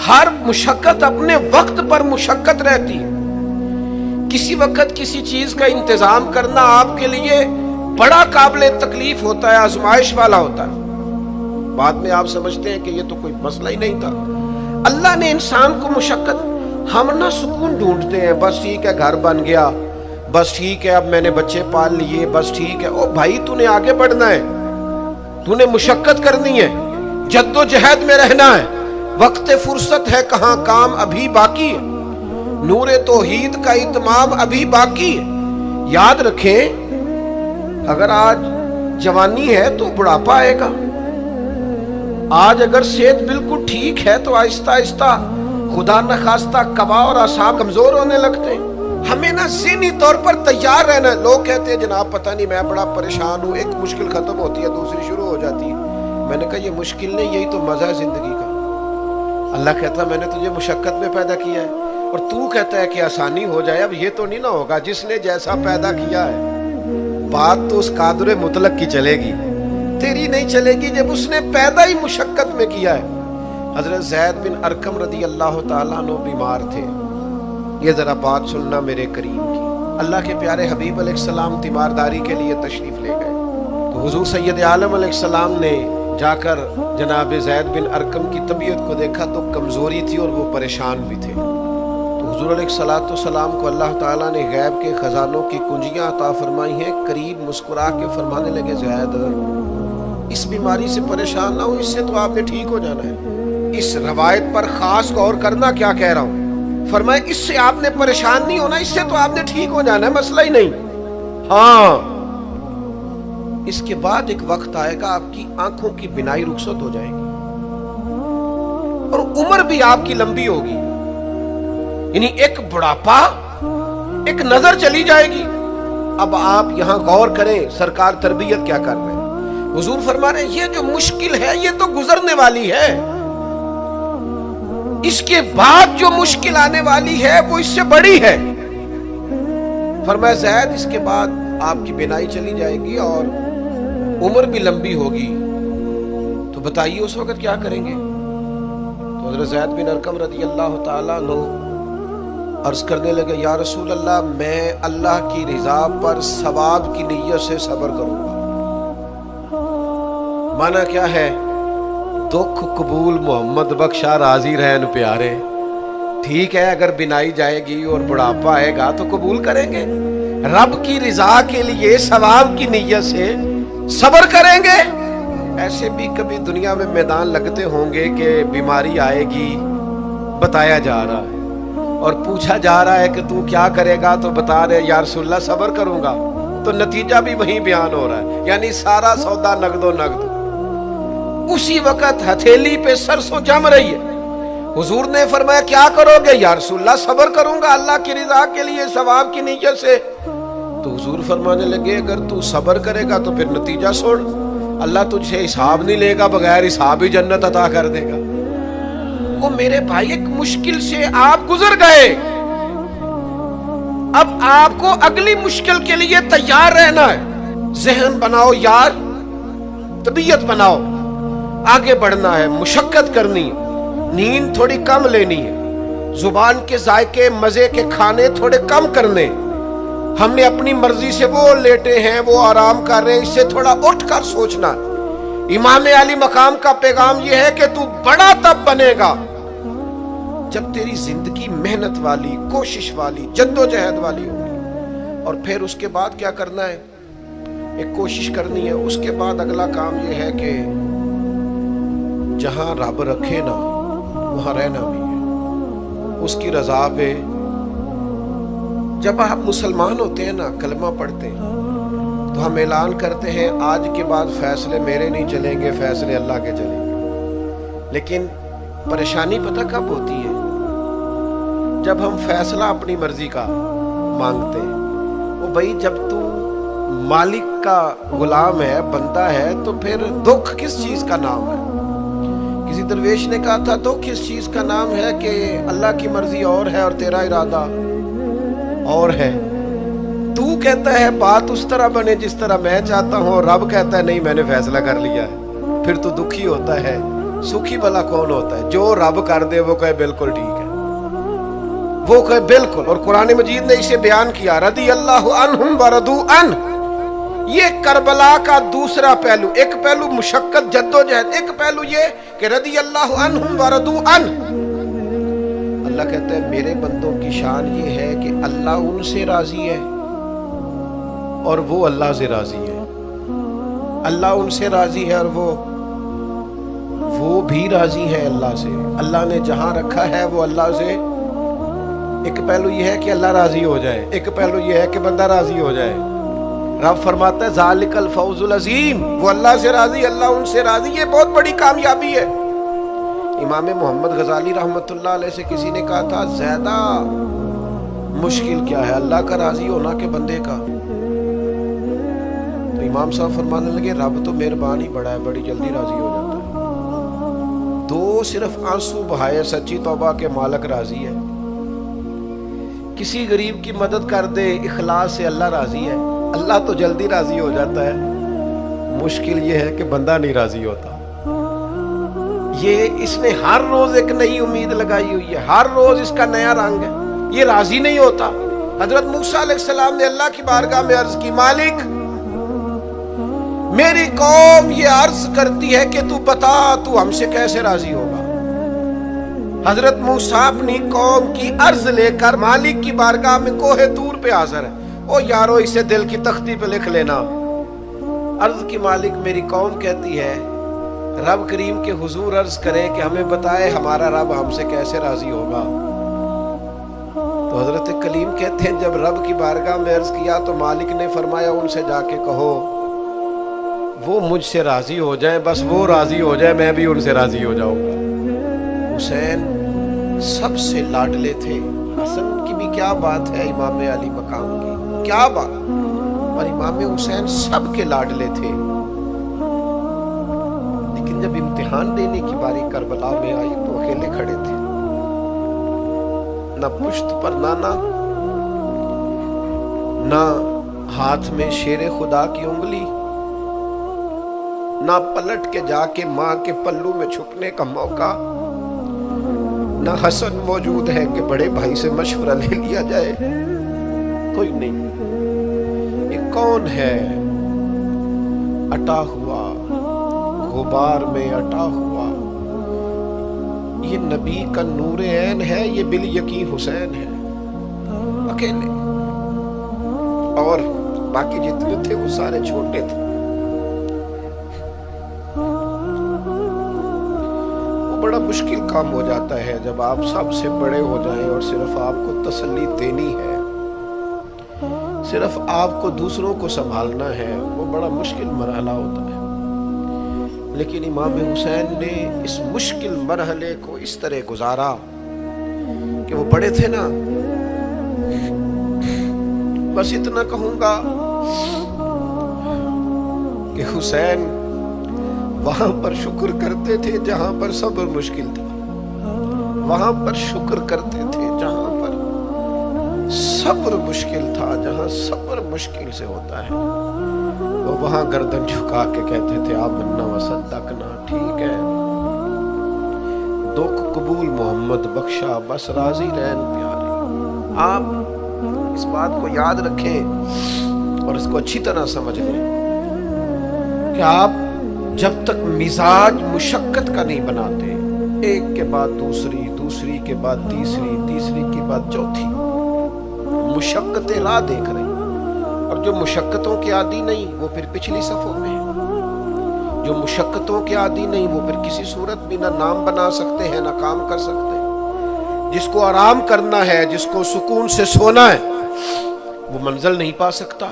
ہر مشقت اپنے وقت پر مشقت رہتی ہے. کسی وقت کسی چیز کا انتظام کرنا آپ کے لیے بڑا قابل تکلیف ہوتا ہے، آزمائش والا ہوتا ہے. بعد میں آپ سمجھتے ہیں کہ یہ تو کوئی مسئلہ ہی نہیں تھا. اللہ نے انسان کو مشقت، ہم نہ سکون ڈھونڈتے ہیں، بس ٹھیک ہے گھر بن گیا، بس ٹھیک ہے اب میں نے بچے پال لیے، بس ٹھیک ہے. او بھائی تو نے آگے بڑھنا ہے، تو نے مشقت کرنی ہے، جد و جہد میں رہنا ہے. وقت فرصت ہے کہاں، کام ابھی باقی ہے، نور توحید کا اتمام ابھی باقی ہے. یاد رکھیں اگر آج جوانی ہے تو بڑھاپا آئے گا. آج اگر صحت بالکل ٹھیک ہے تو آہستہ آہستہ خدا نخواستہ قوا اور اعصاب کمزور ہونے لگتے ہیں. ہمیں نا ذہنی طور پر تیار رہنا ہے. لوگ کہتے ہیں جناب پتہ نہیں میں بڑا پریشان ہوں، ایک مشکل ختم ہوتی ہے دوسری شروع ہو جاتی ہے. میں نے کہا یہ مشکل نہیں، یہی تو مزہ ہے زندگی کا. اللہ کہتا ہے میں نے تجھے مشقت میں پیدا کیا ہے، اور تو کہتا ہے کہ آسانی ہو جائے. اب یہ تو نہیں نہ ہوگا، جس نے جیسا پیدا کیا ہے بات تو اس قادر مطلق کی چلے گی، تیری نہیں چلے گی جب اس نے پیدا ہی مشقت میں کیا ہے. حضرت زید بن ارقم رضی اللہ تعالیٰ عنہ بیمار تھے. یہ ذرا بات سننا میرے کریم کی. اللہ کے پیارے حبیب علیہ السلام تیمارداری کے لیے تشریف لے گئے تو حضور سید عالم علیہ السلام نے جا کر جناب زید بن ارقم کی طبیعت کو دیکھا تو کمزوری تھی اور وہ پریشان بھی تھے. تو حضور علیہ السلام کو اللہ تعالیٰ نے غیب کے خزانوں کی کنجیاں عطا فرمائی ہیں. قریب مسکرا کے فرمانے لگے زید اس بیماری سے پریشان نہ ہو، اس سے تو آپ نے ٹھیک ہو جانا ہے. اس روایت پر خاص غور کرنا کیا کہہ رہا ہوں. فرمائے اس سے آپ نے پریشان نہیں ہونا، اس سے تو آپ نے ٹھیک ہو جانا ہے، مسئلہ ہی نہیں. ہاں اس کے بعد ایک وقت آئے گا آپ کی آنکھوں کی بینائی رخصت ہو جائے گی اور عمر بھی آپ کی لمبی ہوگی. یعنی ایک بڑھاپا، ایک نظر چلی جائے گی. اب آپ یہاں غور کریں سرکار تربیت کیا کر رہے ہیں. حضور فرما رہے ہیں یہ جو مشکل ہے یہ تو گزرنے والی ہے، اس کے بعد جو مشکل آنے والی ہے وہ اس سے بڑی ہے. فرمایا زید اس کے بعد آپ کی بینائی چلی جائے گی اور عمر بھی لمبی ہوگی، تو بتائیے اس وقت کیا کریں گے. تو حضرت زید بن ارقم رضی اللہ تعالیٰ عنہ عرض کرنے لگے یا رسول اللہ میں اللہ کی رضا پر ثواب کی نیت سے صبر کروں گا. مانا کیا ہے؟ دکھ قبول محمد بخشا راضی رہن پیارے. ٹھیک ہے اگر بینائی جائے گی اور بڑھاپا آئے گا تو قبول کریں گے، رب کی رضا کے لیے ثواب کی نیت سے صبر کریں گے. ایسے بھی کبھی دنیا میں میدان لگتے ہوں گے کہ بیماری آئے گی، بتایا جا رہا ہے اور پوچھا جا رہا ہے کہ تو کیا کرے گا، تو بتا رہے یا رسول اللہ صبر کروں گا، تو نتیجہ بھی وہیں بیان ہو رہا ہے. یعنی سارا سودا نقد و نقد. اسی وقت ہتھیلی پہ سرسوں جم رہی ہے. حضور نے فرمایا کیا کرو گے؟ یا رسول اللہ صبر کروں گا اللہ کی رضا کے لیے ثواب کی نیت سے. تو حضور فرمانے لگے اگر تو صبر کرے گا تو پھر نتیجہ سن، اللہ تجھ سے حساب نہیں لے گا، بغیر حساب ہی جنت عطا کر دے گا. وہ میرے بھائی ایک مشکل سے آپ گزر گئے، اب آپ کو اگلی مشکل کے لیے تیار رہنا ہے. ذہن بناؤ یار، طبیعت بناؤ، آگے بڑھنا ہے، مشقت کرنی ہے، نیند تھوڑی کم لینی ہے، زبان کے ذائقے مزے کے کھانے تھوڑے کم کرنے. ہم نے اپنی مرضی سے وہ لیٹے ہیں، وہ آرام کر رہے ہیں، اس سے تھوڑا اٹھ کر سوچنا. امام علی مقام کا پیغام یہ ہے کہ تو بڑا تب بنے گا جب تیری زندگی محنت والی، کوشش والی، جد و جہد والی ہوگی. اور پھر اس کے بعد کیا کرنا ہے؟ ایک کوشش کرنی ہے. اس کے بعد اگلا کام یہ ہے کہ جہاں رب رکھے نا وہاں رہنا بھی ہے، اس کی رضا پہ. جب آپ مسلمان ہوتے ہیں نا، کلمہ پڑھتے ہیں تو ہم اعلان کرتے ہیں آج کے بعد فیصلے میرے نہیں چلیں گے، فیصلے اللہ کے چلیں گے. لیکن پریشانی پتہ کب ہوتی ہے؟ جب ہم فیصلہ اپنی مرضی کا مانگتے ہیں. وہ بھائی جب تو مالک کا غلام ہے، بندہ ہے، تو پھر دکھ کس چیز کا نام ہے؟ کسی درویش نے کہا تھا دکھ کس چیز کا نام ہے کہ اللہ کی مرضی اور ہے اور تیرا ارادہ اور ہے. تو کہتا ہے بات اس طرح بنے جس طرح میں چاہتا ہوں، اور رب کہتا ہے نہیں میں نے فیصلہ کر لیا ہے. پھر تو دکھی ہوتا ہے सुखी भला कौन होता है? जो रब कर दे वो कहे बिल्कुल ठीक है, वो कहे बिल्कुल। और कुरान मजीद ने इसे बयान किया, रदी अल्लाहु अन्हुम व रदू अन। ये करबला का दूसरा पहलू, एक पहलू मुशक्कत जद्दोजहद, एक पहलू ये कि रदी अल्लाहु अन्हुम व रदू अन। अल्लाह कहता है मेरे बंदों की शान ये है कि अल्लाह उनसे राजी है और वो अल्लाह से राजी है। अल्लाह उनसे राजी है और वो भी राजी है अल्लाह से। अल्लाह ने जहां रखा है वो अल्लाह से, एक पहलू ये है कि अल्लाह राजी हो जाए, एक पहलू ये है कि बंदा राजी हो जाए। रब फरमाता है ज़ालिकल फौजुल अज़ीम, वो अल्लाह से राजी, अल्लाह उनसे राजी, ये बहुत बड़ी कामयाबी है। इमाम मोहम्मद गजाली रहमतुल्लाह अलैह से किसी ने कहा था ज्यादा मुश्किल क्या है, अल्लाह का राजी होना के बंदे का? तो इमाम साहब फरमाने लगे रब तो मेहरबान ही बड़ा है, बड़ी जल्दी राजी हो जाता है। दो सिर्फ आंसू बहाए सच्ची तौबा के मालिक राजी है। किसी गरीब की मदद कर दे इखलास से, अल्लाह राजी है। अल्लाह तो जल्दी राजी हो जाता है, मुश्किल ये है कि बंदा नहीं राजी होता। ये इसने हर रोज एक नई उम्मीद लगाई हुई है, हर रोज इसका नया रंग है, ये राजी नहीं होता। हजरत मूसा अलैहिस्सलाम ने अल्लाह की बारगाह में अर्ज की, मालिक मेरी कौम ये अर्ज करती है कि तू बता तू हमसे कैसे राजी होगा। हजरत मूसा अपनी कौम की अर्ज लेकर मालिक की बारगाह में कोहे तूर पे हाजिर है। ओ यारो इसे दिल की तख्ती पे लिख लेना। अर्ज की मालिक मेरी कौम कहती है रब करीम के हुजूर अर्ज करे कि हमें बताए हमारा रब हमसे कैसे राजी होगा। तो हजरत कलीम कहते हैं जब रब की बारगाह में अर्ज किया तो मालिक ने फरमाया उनसे जाके कहो वो मुझसे राजी हो जाए, बस वो राजी हो जाए मैं भी उनसे राजी हो जाऊंगा। हुसैन सबसे लाडले थे। हसन की भी क्या बात है, इमाम अली मकाम की क्या बात, और इमाम हुसैन सबके लाडले थे। लेकिन जब इम्तिहान देने की बारी करबला में आई तो अकेले खड़े थे, न पुश्त पर नाना, न हाथ में शेरे खुदा की उंगली, ना पलट के जाके माँ के पल्लू में छुपने का मौका, ना हसन मौजूद है कि बड़े भाई से मशवरा ले लिया जाए, कोई नहीं। ये कौन है अटा हुआ गुबार में अटा हुआ, ये नबी का नूरे ऐन है, ये बिल यकीन हुसैन है अकेले, और बाकी जितने थे वो सारे छोटे थे। बड़ा मुश्किल काम हो जाता है जब आप सबसे बड़े हो जाएं और सिर्फ आपको तसल्ली देनी है, सिर्फ आपको दूसरों को संभालना है, वो बड़ा मुश्किल मरहला होता है। लेकिन इमाम हुसैन ने इस मुश्किल मरहले को इस तरह गुजारा कि वो बड़े थे ना, बस इतना कहूंगा कि हुसैन वहां पर शुक्र करते थे जहां पर सब्र मुश्किल था, वहां पर शुक्र करते थे जहां पर सब्र मुश्किल था। जहां सब्र मुश्किल से होता है वो वहां गर्दन झुका के कहते थे आप मन्ना वसद्दकना, ठीक है दुख कबूल मोहम्मद बख्शा, बस राजी रहन प्यारे। आप इस बात को याद रखें और इसको अच्छी तरह समझ लें कि आप जब तक मिजाज मुशक्कत का नहीं बनाते, एक के बाद दूसरी, दूसरी के बाद तीसरी, तीसरी के बाद चौथी, मुशक्कतें राह देख रहे हैं। और जो मुशक्कतों के आदी नहीं वो फिर पिछली सफों में है, जो मुशक्कतों के आदी नहीं वो फिर किसी सूरत भी ना नाम बना सकते हैं ना काम कर सकते। जिसको आराम करना है, जिसको सुकून से सोना है, वो मंजिल नहीं पा सकता।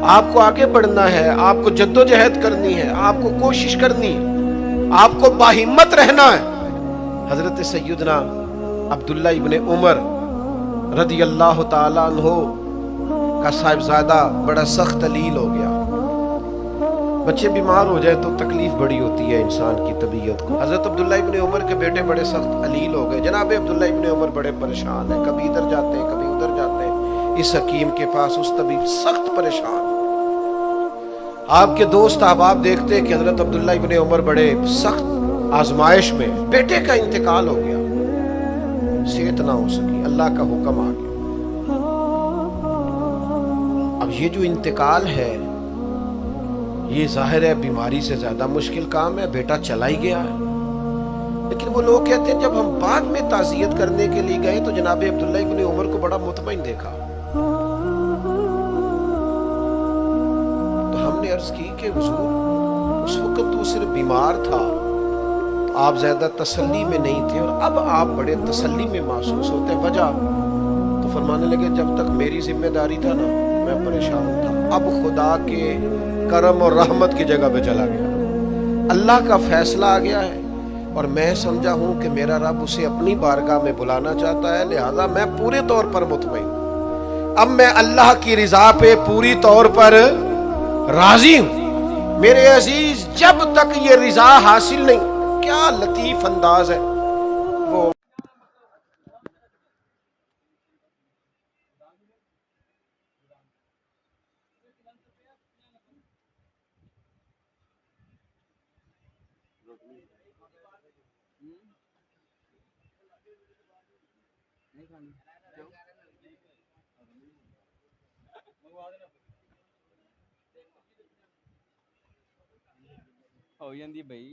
आपको आगे बढ़ना है, आपको जद्दोजहद करनी है, आपको कोशिश करनी है, आपको बाहिम्मत रहना है। हजरत सैयदना अब्दुल्ला इब्ने उमर रदी अल्लाह ताला अन्हो का साहिबजादा बड़ा सख्त अलील हो गया। बच्चे बीमार हो जाए तो तकलीफ बड़ी होती है इंसान की तबीयत को। हजरत अब्दुल्ला इब्ने उमर के बेटे बड़े सख्त अलील हो गए। जनाब अब्दुल्ला इब्ने उमर बड़े परेशान हैं, कभी इधर जाते हैं कभी उधर जाते हैं, इस हकीम के पास उस तबीब, सख्त परेशान। आपके दोस्त अहबाब देखते हैं कि हजरत अब्दुल्ला इब्ने उमर बड़े सख्त आजमाइश में बेटे का इंतकाल हो गया, सेहत ना हो सकी, अल्लाह का हुक्म आ गया। अब ये जो इंतकाल है ये जाहिर है बीमारी से ज्यादा मुश्किल काम है, बेटा चला ही गया है। लेकिन वो लोग कहते हैं जब हम बाद में ताज़ियत करने के लिए गए तो जनाब अब्दुल्ला इब्न उमर को बड़ा मुतमईन देखा। तो हमने अर्ज की कि हुजूर उस वक्त तो सिर्फ बीमार था, तो आप ज्यादा तसल्ली में नहीं थे, और अब आप बड़े तसल्ली में महसूस होते हैं, वजह? तो फरमाने लगे जब तक मेरी जिम्मेदारी था ना मैं परेशान था, अब खुदा के करम और रहमत की जगह पे चला गया, अल्लाह का फैसला आ गया है और मैं समझा हूं कि मेरा रब उसे अपनी बारगाह में बुलाना चाहता है, लिहाजा मैं पूरे तौर पर मुतमईन, अब मैं अल्लाह की रिजा पे पूरी तौर पर राजी हूं। मेरे अजीज, जब तक ये रिजा हासिल नहीं, क्या लतीफ अंदाज है वो। हो ਜਾਂਦੀ ਬਈ।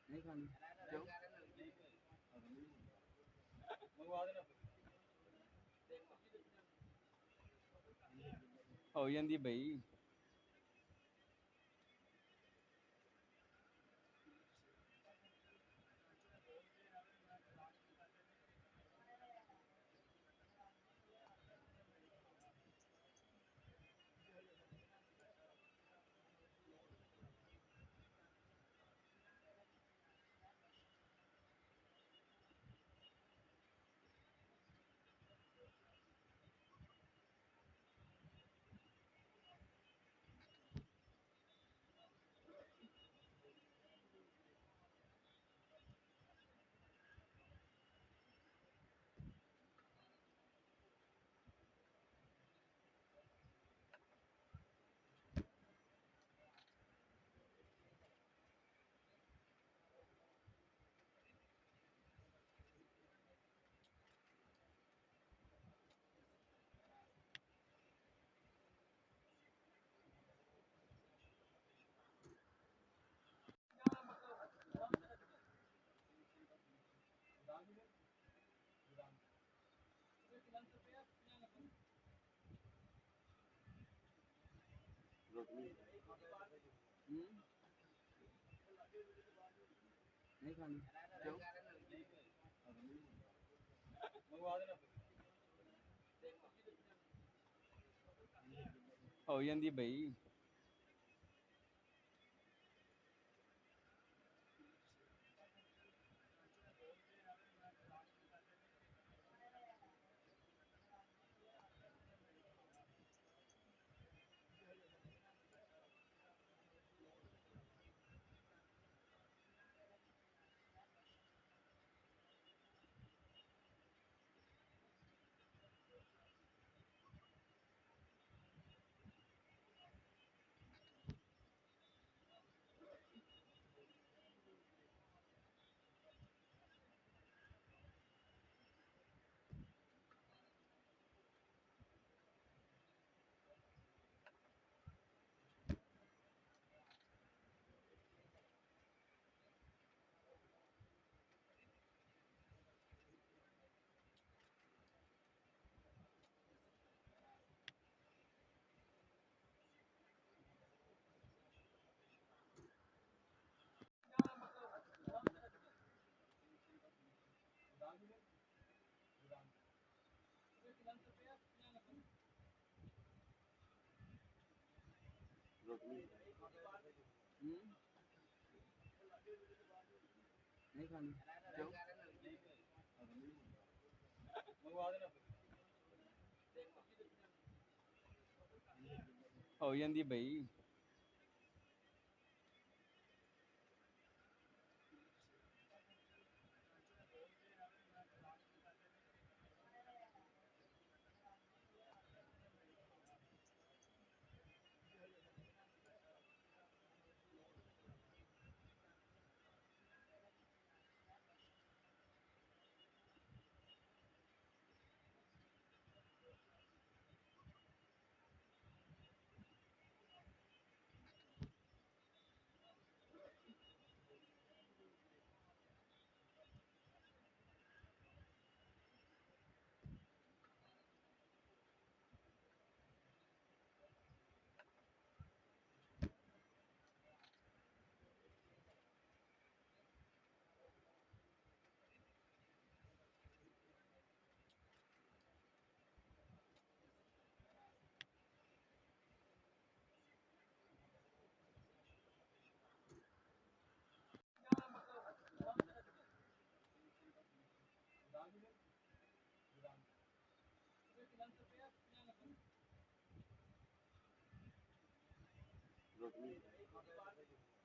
ਨਹੀਂ ਖਾਣੀ ਕਿਉਂ? ਮੰਗਵਾ ਦੇਣਾ ਹੋ ਜਾਂਦੀ ਬਈ। ਨਹੀਂ ਖਾਣੀ ਕਿਉਂ? ਮੰਗਵਾ ਦੇਣਾ ਹੋ ਜਾਂਦੀ ਬਈ। हम्म, नहीं खानी क्यों मंगवा देना फिर हो ਜਾਂਦੀ ਬਈ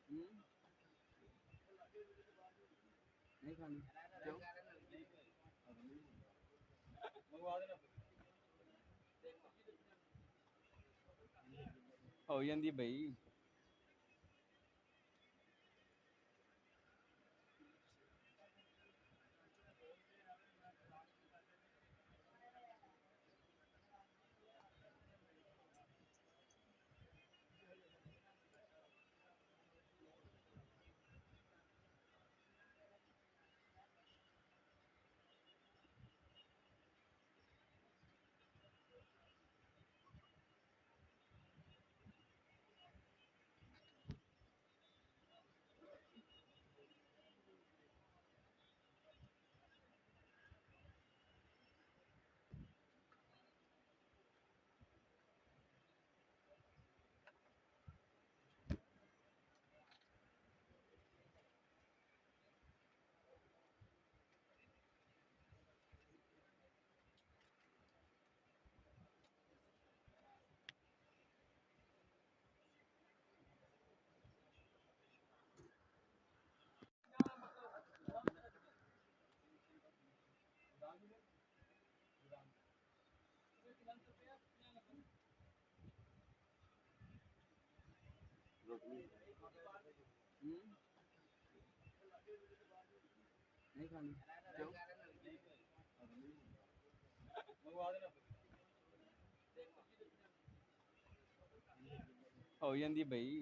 हम्म, नहीं खानी क्यों मंगवा देना फिर हो ਜਾਂਦੀ ਬਈ हम्म, नहीं खानी क्यों मंगवा देना फिर हो ਜਾਂਦੀ ਬਈ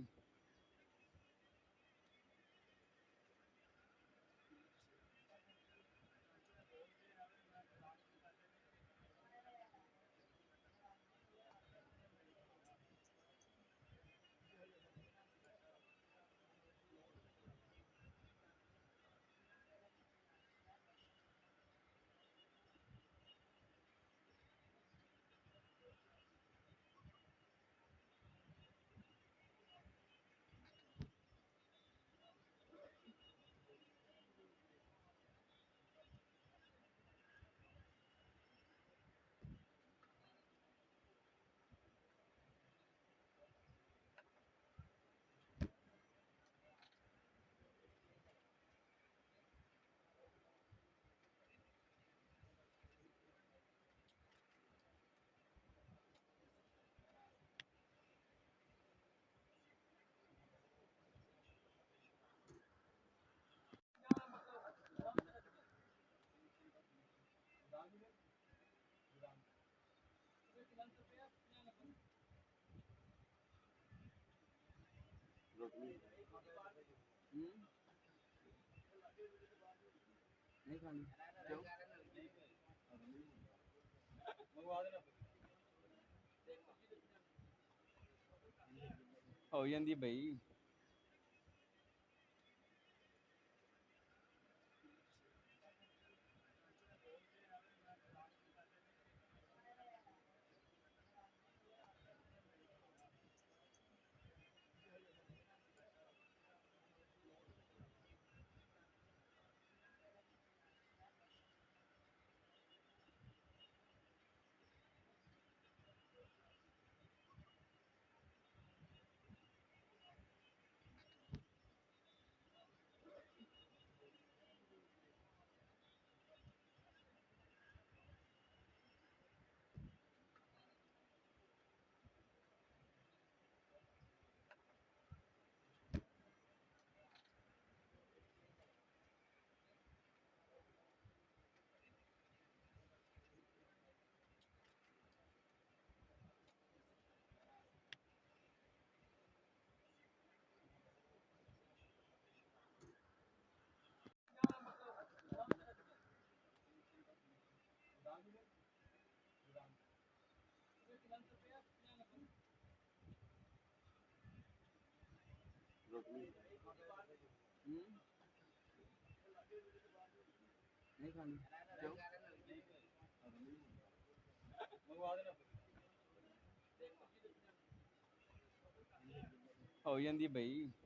हम्म, नहीं खानी क्यों मंगवा देना फिर हो ਜਾਂਦੀ ਬਈ नहीं खानी क्यों मंगवा देना हो जाती भाई।